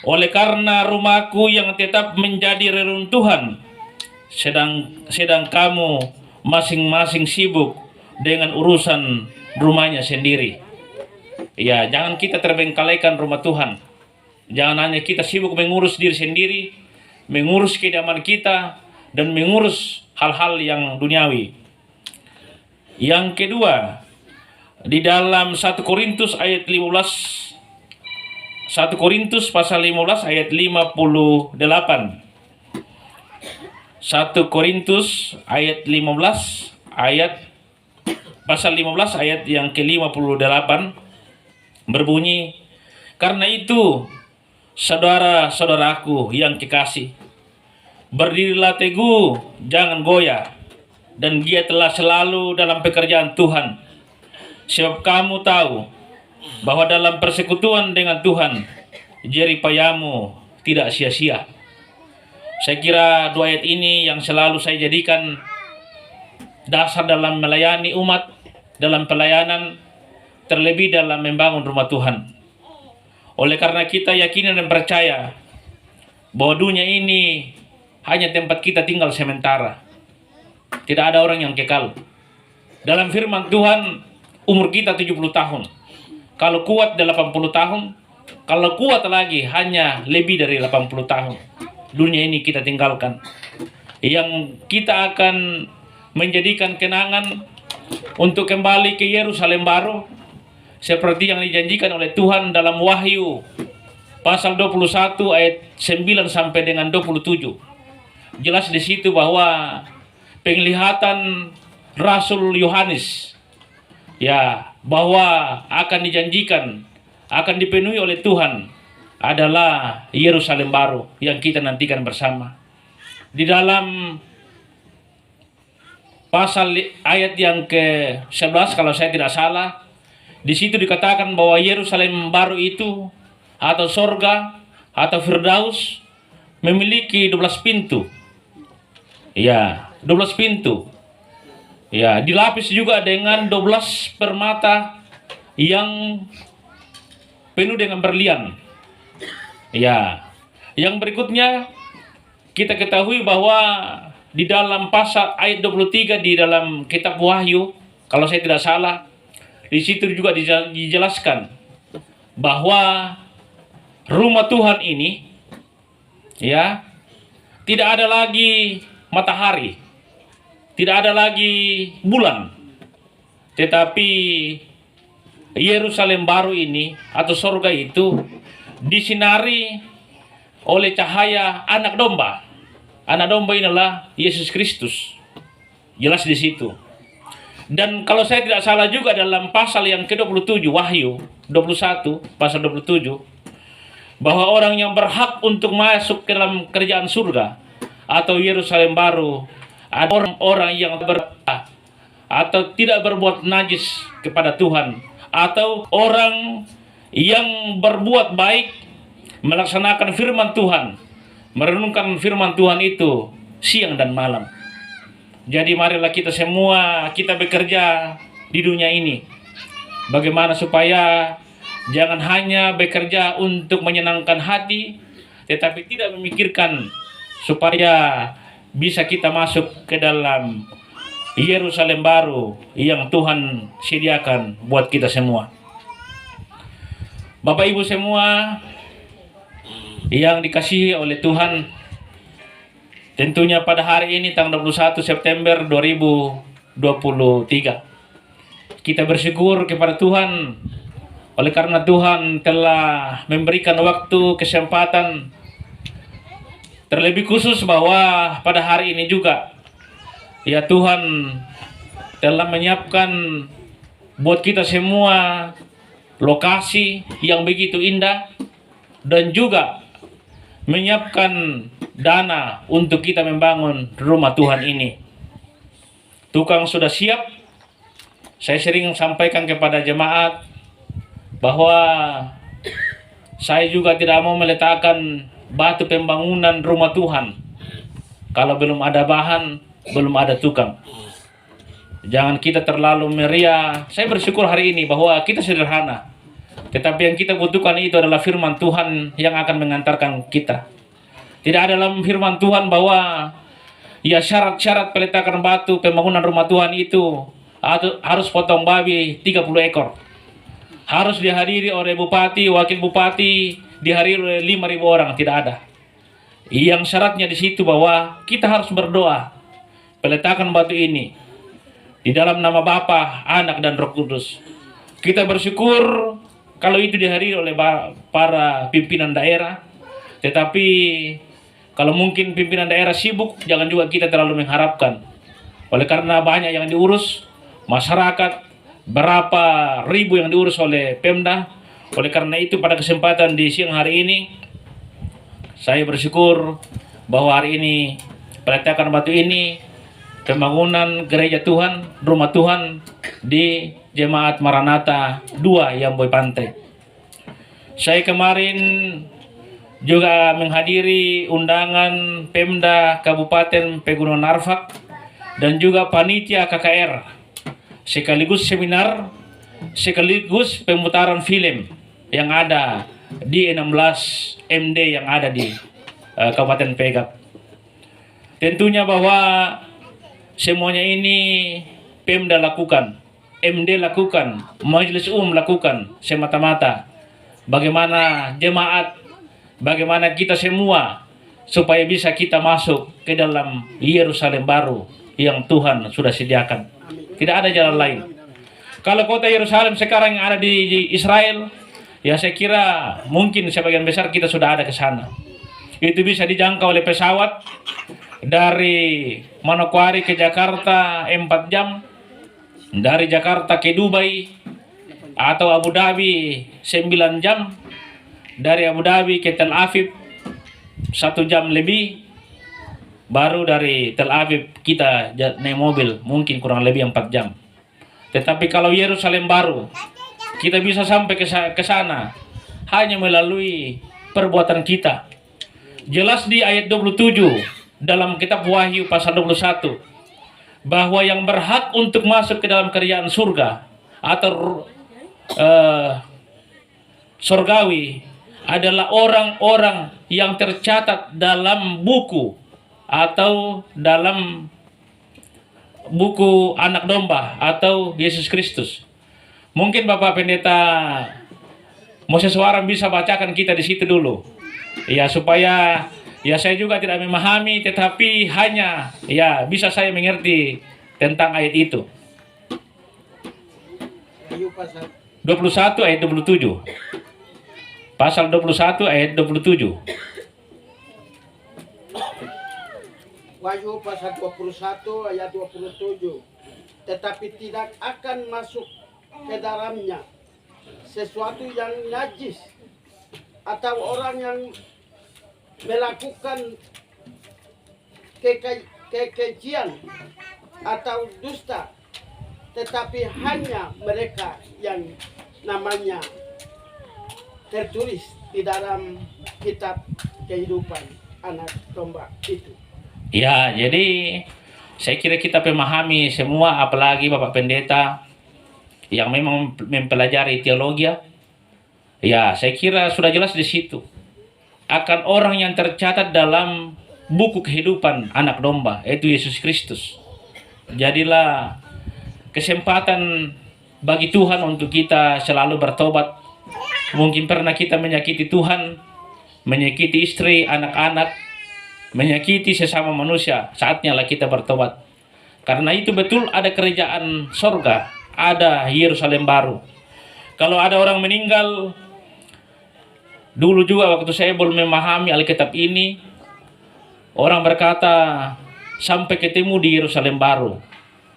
Oleh karena rumahku yang tetap menjadi reruntuhan, sedang kamu masing-masing sibuk dengan urusan rumahnya sendiri. Ya, jangan kita terbengkalaikan rumah Tuhan. Jangan hanya kita sibuk mengurus diri sendiri, mengurus kediaman kita, dan mengurus hal-hal yang duniawi. Yang kedua, di dalam 1 Korintus ayat 15, 1 Korintus pasal 15 ayat 58. 1 Korintus ayat 15 pasal 15 ayat yang ke-58 berbunyi, karena itu saudara-saudaraku yang kekasih, berdirilah teguh, jangan goyah, dan giatlah selalu dalam pekerjaan Tuhan, sebab kamu tahu bahwa dalam persekutuan dengan Tuhan jerih payahmu tidak sia-sia. Saya kira dua ayat ini yang selalu saya jadikan dasar dalam melayani umat, dalam pelayanan, terlebih dalam membangun rumah Tuhan. Oleh karena kita yakin dan percaya bahwa dunia ini hanya tempat kita tinggal sementara. Tidak ada orang yang kekal. Dalam firman Tuhan umur kita 70 tahun. Kalau kuat 80 tahun, kalau kuat lagi hanya lebih dari 80 tahun. Dunia ini kita tinggalkan. Yang kita akan menjadikan kenangan untuk kembali ke Yerusalem baru seperti yang dijanjikan oleh Tuhan dalam Wahyu pasal 21 ayat 9 sampai dengan 27. Jelas di situ bahwa penglihatan Rasul Yohanes ya bahwa akan dijanjikan, akan dipenuhi oleh Tuhan adalah Yerusalem baru yang kita nantikan bersama. Di dalam pasal ayat yang ke-11 kalau saya tidak salah, di situ dikatakan bahwa Yerusalem baru itu atau sorga atau Firdaus memiliki 12 pintu. Ya, 12 pintu. Ya, dilapis juga dengan 12 permata yang penuh dengan berlian. Ya, yang berikutnya kita ketahui bahwa di dalam pasal ayat 23 di dalam kitab Wahyu, kalau saya tidak salah, di situ juga dijelaskan bahwa rumah Tuhan ini ya tidak ada lagi matahari, tidak ada lagi bulan, tetapi Yerusalem baru ini atau surga itu disinari oleh cahaya anak domba. Anak domba inilah Yesus Kristus. Jelas di situ. Dan kalau saya tidak salah juga dalam pasal yang ke-27 Wahyu 21 pasal 27 bahwa orang yang berhak untuk masuk ke dalam kerajaan surga atau Yerusalem baru ada orang-orang yang atau tidak berbuat najis kepada Tuhan atau orang yang berbuat baik, melaksanakan firman Tuhan, merenungkan firman Tuhan itu siang dan malam. Jadi marilah kita semua kita bekerja di dunia ini. Bagaimana supaya jangan hanya bekerja untuk menyenangkan hati, tetapi tidak memikirkan supaya bisa kita masuk ke dalam Yerusalem baru yang Tuhan sediakan buat kita semua. Bapak Ibu semua yang dikasihi oleh Tuhan, tentunya pada hari ini tanggal 21 September 2023 kita bersyukur kepada Tuhan oleh karena Tuhan telah memberikan waktu, kesempatan, terlebih khusus bahwa pada hari ini juga ya Tuhan telah menyiapkan buat kita semua lokasi yang begitu indah dan juga menyiapkan dana untuk kita membangun rumah Tuhan ini. Tukang sudah siap. Saya sering sampaikan kepada jemaat bahwa saya juga tidak mau meletakkan batu pembangunan rumah Tuhan kalau belum ada bahan, belum ada tukang. Jangan kita terlalu meriah. Saya bersyukur hari ini bahwa kita sederhana, tetapi yang kita butuhkan itu adalah firman Tuhan yang akan mengantarkan kita. Tidak ada dalam firman Tuhan bahwa ya syarat-syarat peletakan batu pembangunan rumah Tuhan itu harus potong babi 30 ekor. Harus dihadiri oleh bupati, wakil bupati, dihadiri oleh 5.000 orang, tidak ada. Yang syaratnya di situ bahwa kita harus berdoa peletakan batu ini di dalam nama Bapa, Anak dan Roh Kudus. Kita bersyukur kalau itu dihadiri oleh para pimpinan daerah, tetapi kalau mungkin pimpinan daerah sibuk, jangan juga kita terlalu mengharapkan. Oleh karena banyak yang diurus, masyarakat, berapa ribu yang diurus oleh Pemda. Oleh karena itu pada kesempatan di siang hari ini, saya bersyukur bahwa hari ini peletakan batu ini, pembangunan gereja Tuhan, rumah Tuhan di Jemaat Maranatha 2 Yamboi Pantai. Saya kemarin juga menghadiri undangan Pemda Kabupaten Pegunungan Arfak dan juga panitia KKR, sekaligus seminar, sekaligus pemutaran film yang ada di 16 MD yang ada di Kabupaten Pegap. Tentunya bahwa semuanya ini Pemda lakukan MD lakukan, Majelis Umum lakukan semata-mata bagaimana jemaat, bagaimana kita semua supaya bisa kita masuk ke dalam Yerusalem baru yang Tuhan sudah sediakan. Tidak ada jalan lain. Kalau kota Yerusalem sekarang yang ada di Israel, ya saya kira mungkin sebagian besar kita sudah ada ke sana. Itu bisa dijangkau oleh pesawat dari Manokwari ke Jakarta 4 jam, dari Jakarta ke Dubai atau Abu Dhabi 9 jam, dari Abu Dhabi ke Tel Aviv 1 jam lebih, baru dari Tel Aviv kita naik mobil mungkin kurang lebih 4 jam. Tetapi kalau Yerusalem baru, kita bisa sampai ke sana hanya melalui perbuatan kita. Jelas di ayat 27 dalam kitab Wahyu pasal 21 bahwa yang berhak untuk masuk ke dalam kerajaan surga atau surgawi adalah orang-orang yang tercatat dalam buku atau dalam buku anak domba atau Yesus Kristus. Mungkin Bapak Pendeta Moses Waram bisa bacakan kita di situ dulu. Ya, supaya ya saya juga tidak memahami, tetapi hanya ya bisa saya mengerti tentang ayat itu. 21 ayat 27. Pasal 21 ayat 27. Wahyu pasal 21 ayat 27. Tetapi tidak akan masuk ke dalamnya sesuatu yang najis atau orang yang melakukan kekejian atau dusta, tetapi hanya mereka yang namanya tertulis di dalam kitab kehidupan anak domba itu. Ya, jadi saya kira kita memahami semua, apalagi Bapak Pendeta yang memang mempelajari teologi. Ya, saya kira sudah jelas di situ. Akan orang yang tercatat dalam buku kehidupan anak domba, yaitu Yesus Kristus. Jadilah kesempatan bagi Tuhan untuk kita selalu bertobat. Mungkin pernah kita menyakiti Tuhan, menyakiti istri, anak-anak, menyakiti sesama manusia. Saatnya lah kita bertobat. Karena itu betul ada kerajaan sorga, ada Yerusalem baru. Kalau ada orang meninggal, dulu juga waktu saya belum memahami Alkitab ini, orang berkata sampai ketemu di Yerusalem baru.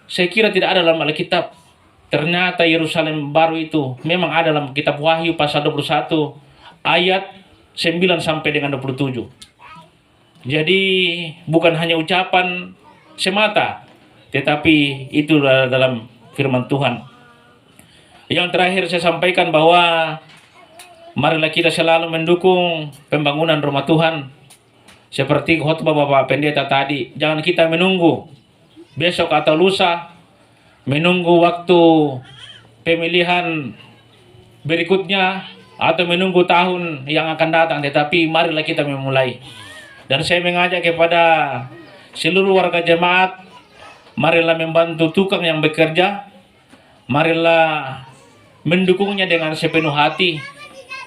Saya kira tidak ada dalam Alkitab. Ternyata Yerusalem baru itu memang ada dalam kitab Wahyu pasal 21 ayat 9 sampai dengan 27. Jadi bukan hanya ucapan semata, tetapi itu dalam firman Tuhan. Yang terakhir saya sampaikan bahwa marilah kita selalu mendukung pembangunan rumah Tuhan. Seperti khotbah Bapak Pendeta tadi, jangan kita menunggu besok atau lusa, menunggu waktu pemilihan berikutnya, atau menunggu tahun yang akan datang, tetapi marilah kita memulai. Dan saya mengajak kepada seluruh warga jemaat, marilah membantu tukang yang bekerja, marilah mendukungnya dengan sepenuh hati,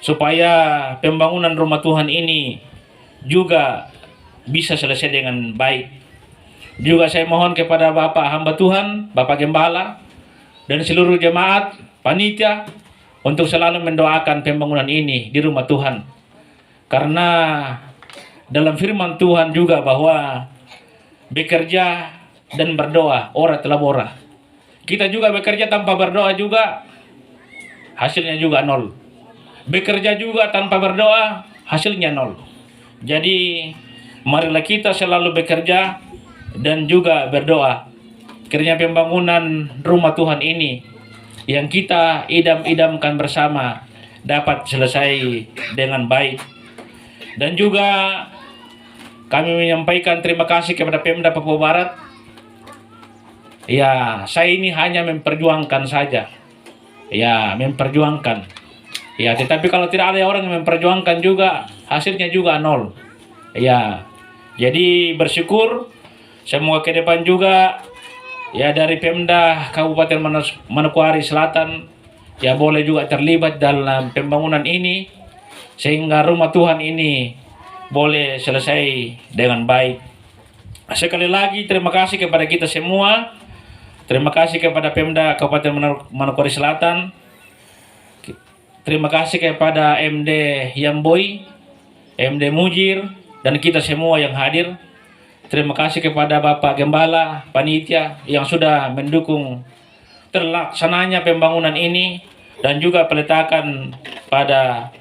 supaya pembangunan rumah Tuhan ini juga bisa selesai dengan baik. Juga saya mohon kepada Bapak hamba Tuhan, Bapak Gembala, dan seluruh jemaat, panitia, untuk selalu mendoakan pembangunan ini di rumah Tuhan. Karena dalam firman Tuhan juga bahwa bekerja dan berdoa, ora telah bora. Kita juga bekerja tanpa berdoa juga, hasilnya juga nol. Bekerja juga tanpa berdoa, hasilnya nol. Jadi marilah kita selalu bekerja dan juga berdoa. Kiranya pembangunan rumah Tuhan ini yang kita idam-idamkan bersama dapat selesai dengan baik. Dan juga kami menyampaikan terima kasih kepada Pemda Papua Barat. Ya, saya ini hanya memperjuangkan saja. Ya, memperjuangkan. Ya, tetapi kalau tidak ada orang yang memperjuangkan juga, hasilnya juga nol. Ya, jadi bersyukur. Semoga ke depan juga ya dari Pemda Kabupaten Manokwari Selatan ya boleh juga terlibat dalam pembangunan ini sehingga rumah Tuhan ini boleh selesai dengan baik. Sekali lagi terima kasih kepada kita semua. Terima kasih kepada Pemda Kabupaten Manokwari Selatan. Terima kasih kepada MD Yamboy, MD Mujir, dan kita semua yang hadir. Terima kasih kepada Bapak Gembala, panitia yang sudah mendukung terlaksananya pembangunan ini dan juga peletakan pada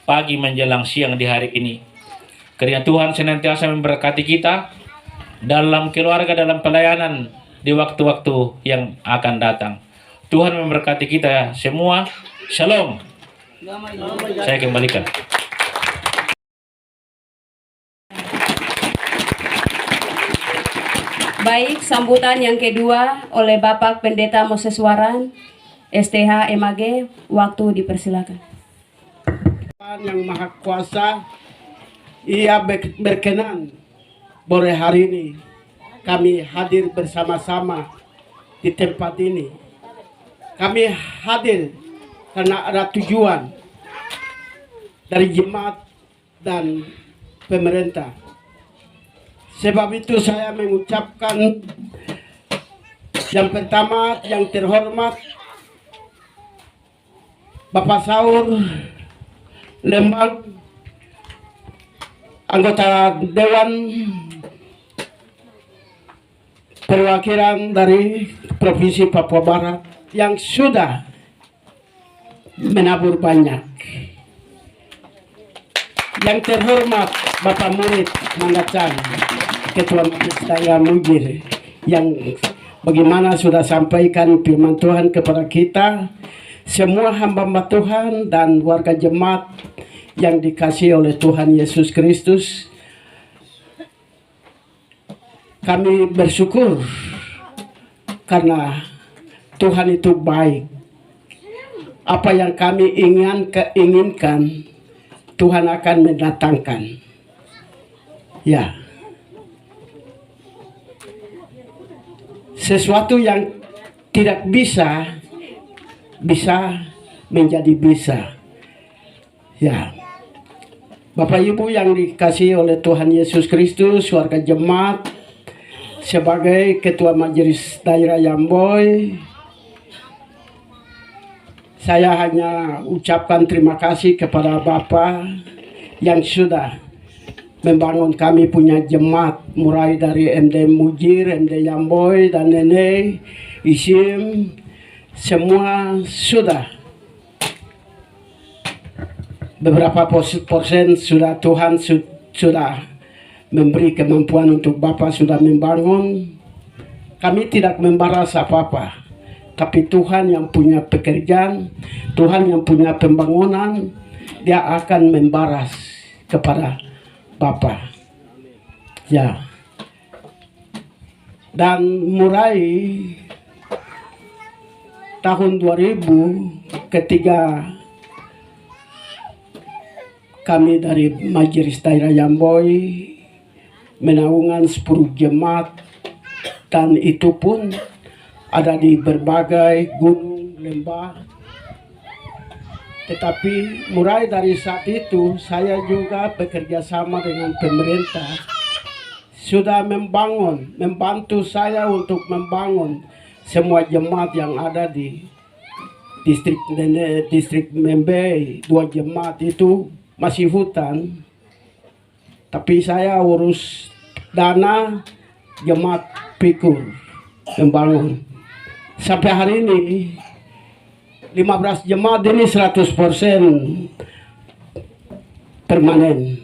pagi menjelang siang di hari ini. Kiranya Tuhan senantiasa memberkati kita dalam keluarga, dalam pelayanan di waktu-waktu yang akan datang. Tuhan memberkati kita semua. Shalom. Saya kembalikan. Baik, sambutan yang kedua oleh Bapak Pendeta Moses Waran, STH MAG, waktu dipersilakan. Yang Maha Kuasa, Ia berkenan boleh hari ini kami hadir bersama-sama di tempat ini. Kami hadir karena ada tujuan dari jemaat dan pemerintah. Sebab itu saya mengucapkan yang pertama, yang terhormat Bapak Saur Lembang, anggota Dewan Perwakilan dari Provinsi Papua Barat yang sudah menabur banyak. Yang terhormat Bapak Murid Mandacan, Ketua Majelis Daya Mujir, yang bagaimana sudah sampaikan firman Tuhan kepada kita, semua hamba-hamba Tuhan dan warga jemaat yang dikasihi oleh Tuhan Yesus Kristus. Kami bersyukur karena Tuhan itu baik. Apa yang kami inginkan, Tuhan akan mendatangkan. Ya. Sesuatu yang tidak bisa menjadi bisa. Ya. Bapak Ibu yang dikasihi oleh Tuhan Yesus Kristus, warga jemaat, sebagai Ketua Majelis Daerah Yamboy, saya hanya ucapkan terima kasih kepada Bapak yang sudah membangun kami punya jemaat, mulai dari MD Mujir, MD Yamboy, dan Nene Isim, semua sudah beberapa persen sudah Tuhan sudah memberi kemampuan untuk Bapak sudah membangun. Kami tidak membalas apa-apa, tapi Tuhan yang punya pekerjaan, Tuhan yang punya pembangunan, Dia akan membalas kepada Bapak. Ya. Dan mulai tahun 2000 ketika kami dari Majelis Daerah Yamboy menaungan 10 jemaat, dan itu pun ada di berbagai gunung, lembah. Tetapi mulai dari saat itu saya juga bekerja sama dengan pemerintah, sudah membantu saya untuk membangun semua jemaat yang ada di distrik Membe. 2 jemaat itu masih hutan, tapi saya urus dana jemaat pikul membangun. Sampai hari ini 15 jemaat ini 100% permanen.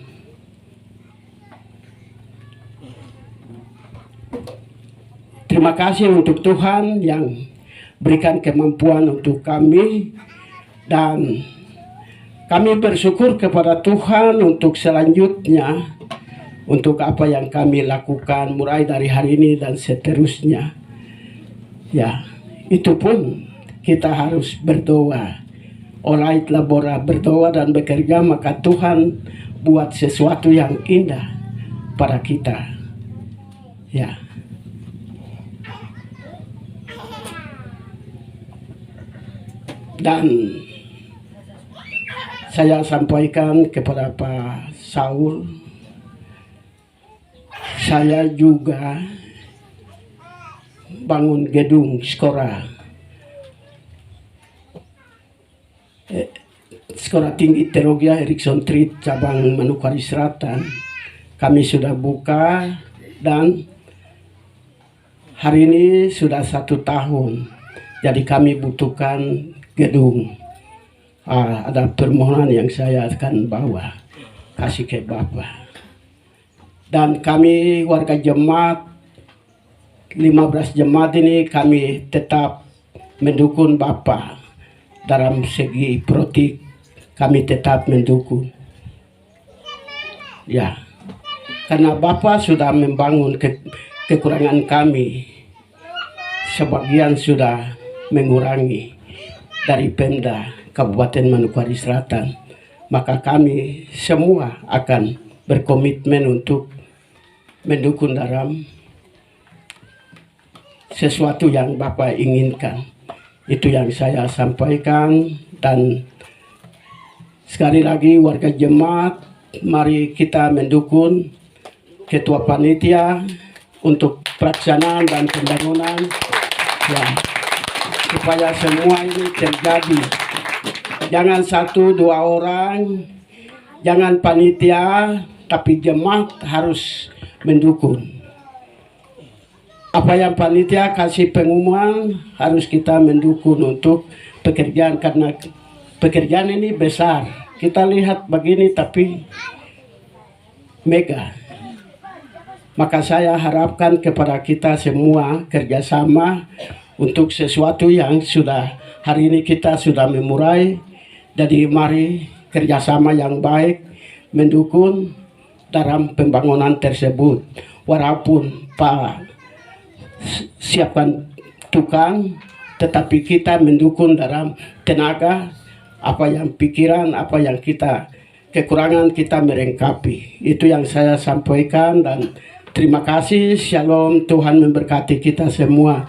Terima kasih untuk Tuhan yang berikan kemampuan untuk kami, dan kami bersyukur kepada Tuhan untuk selanjutnya, untuk apa yang kami lakukan mulai dari hari ini dan seterusnya. Ya, itu pun kita harus berdoa. Oleh labora berdoa dan bekerja, maka Tuhan buat sesuatu yang indah pada kita. Ya. Dan saya sampaikan kepada Pak Saul, saya juga bangun gedung sekolah tinggi teologi Erikson Street cabang Manokwari Selatan. Kami sudah buka dan hari ini sudah 1 tahun. Jadi kami butuhkan gedung. Ada permohonan yang saya akan bawa kasih ke Bapak. Dan kami warga jemaat 15 jemaat ini kami tetap mendukung Bapak dalam segi politik, kami tetap mendukung. Ya, karena Bapak sudah membangun kekurangan kami, sebagian sudah mengurangi dari Pemda Kabupaten Manokwari Selatan, maka kami semua akan berkomitmen untuk mendukung dalam sesuatu yang Bapak inginkan. Itu yang saya sampaikan. Dan sekali lagi warga jemaat, mari kita mendukung ketua panitia untuk pelaksanaan dan pembangunan, ya, supaya semua ini terjadi. Jangan 1-2 orang, jangan panitia, tapi jemaat harus mendukung. Apa yang panitia kasih pengumuman harus kita mendukung untuk pekerjaan, karena pekerjaan ini besar. Kita lihat begini tapi mega. Maka saya harapkan kepada kita semua kerjasama untuk sesuatu yang sudah hari ini kita sudah memulai. Jadi mari kerjasama yang baik mendukung dalam pembangunan tersebut. Walaupun Pak siapkan tukang, tetapi kita mendukung dalam tenaga, apa yang pikiran, apa yang kita kekurangan kita melengkapi. Itu yang saya sampaikan dan terima kasih. Shalom, Tuhan memberkati kita semua.